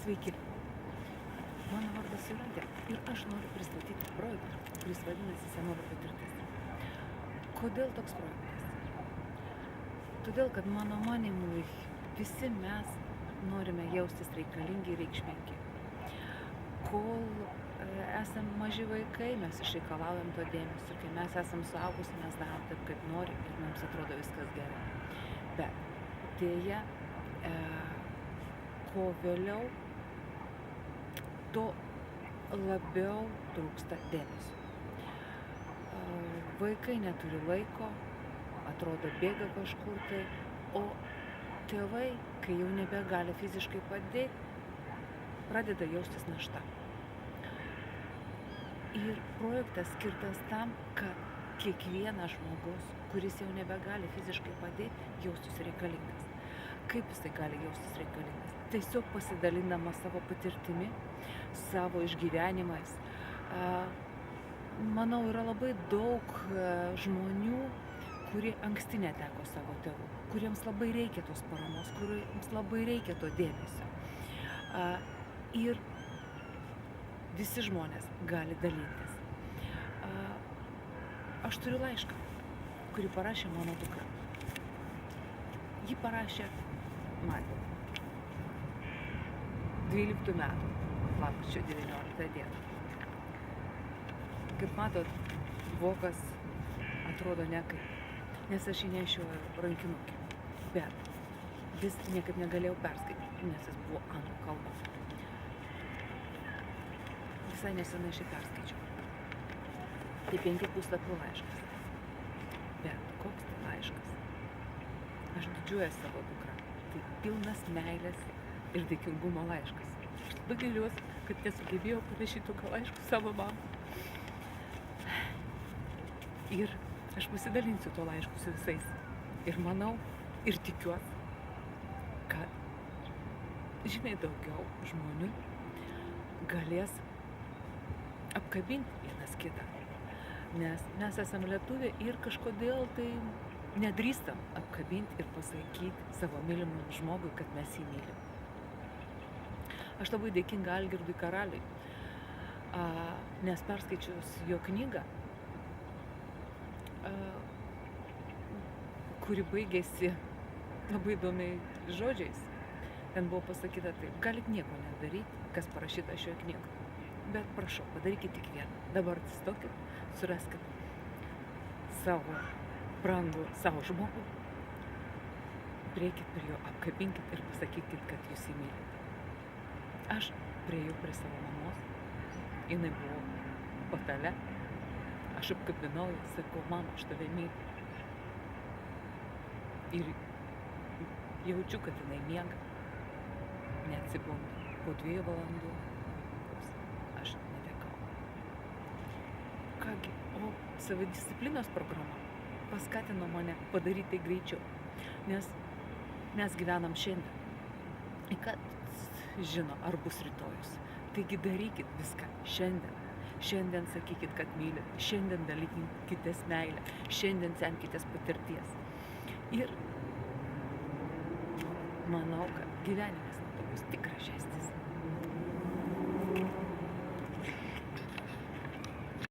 Sveiki, mano vardas Jūratė ir aš noriu pristatyti projektą, kuris vadinasi Senolio patirtis. Kodėl toks projektas? Todėl, kad mano manimu visi mes norime jaustis reikalingi ir reikšmingi. Kol esam maži vaikai, mes išreikalaujam to dėmesio, kai mes esam suaugusi, mes darom taip, kaip norim ir mums atrodo viskas gerai. Bet dėja, kuo vėliau, to labiau trūksta dėmesio. Vaikai neturi laiko, atrodo bėga kažkur tai, o tėvai, kai jau nebegali fiziškai padėti, pradeda jaustis našta. Ir projektas skirtas tam, kad kiekvienas žmogus, kuris jau nebegali fiziškai padėti, jaustųsi reikalingas. Kaip jisai gali jaustis reikalingas? Tiesiog pasidalindamas savo patirtimi, savo išgyvenimais. Manau, yra labai daug žmonių, kurie anksti neteko savo tėvų, kuriems labai reikia tos paramos, kuriems labai reikia to dėmesio. Ir visi žmonės gali dalintis. Aš turiu laišką, kurį parašė mano dukra. Ji parašė man 12 metų, lapkričio 19 dieną. Kaip matot, vokas atrodo nekaip, nes aš jį nešioju rankinukį, bet vis niekaip negalėjau perskaityti, nes jis buvo anglų kalba. Visai nesenai aš jį perskaičiau. Tai 5 puslapių laiškas. Bet koks tai laiškas? Aš didžiuojuosi savo dukrą. Tai pilnas meilės ir dėkingumo laiškas. Aš labai gailiuosi, kad nesugebėjau parašyti tokio laiško savo mamai. Ir aš pasidalinsiu to laišku su visais. Ir manau, ir tikiuosi, kad žymiai daugiau žmonių galės apkabinti vienas kitą. Nes mes esame lietuviai ir kažkodėl tai nedrįstam apkabinti ir pasakyti savo mylimam žmogui, kad mes jį mylim. Aš labai dėkinga Algirdui Karaliui, nes perskaičius jo knygą, kuri baigėsi labai įdomiai žodžiais. Ten buvo pasakyta taip: galit nieko nedaryti, kas parašyta šioje knygoje. Bet prašau, padarykit tik vieną. Dabar atsistokit, suraskit savo brangų savo žmogų, prieikit prie jo, apkabinkit ir pasakykit, kad jūs jį mylite. Aš priėjau prie savo mamos, jinai buvo patale, aš apkabinau, sakau: mama, aš tave myliu. Ir jaučiu, kad jinai miega, neatsibunda. Po 2 valandų aš netekau. Kągi, o savidisciplinos programa paskatino mane padaryti tai greičiau, nes mes gyvenam šiandien. Ir kad žino, ar bus rytojus. Taigi darykit viską šiandien. Šiandien sakykit, kad mylit. Šiandien dalykitės meilę. Šiandien semkitės patirties. Ir manau, kad gyvenimas bus tik gražesnis.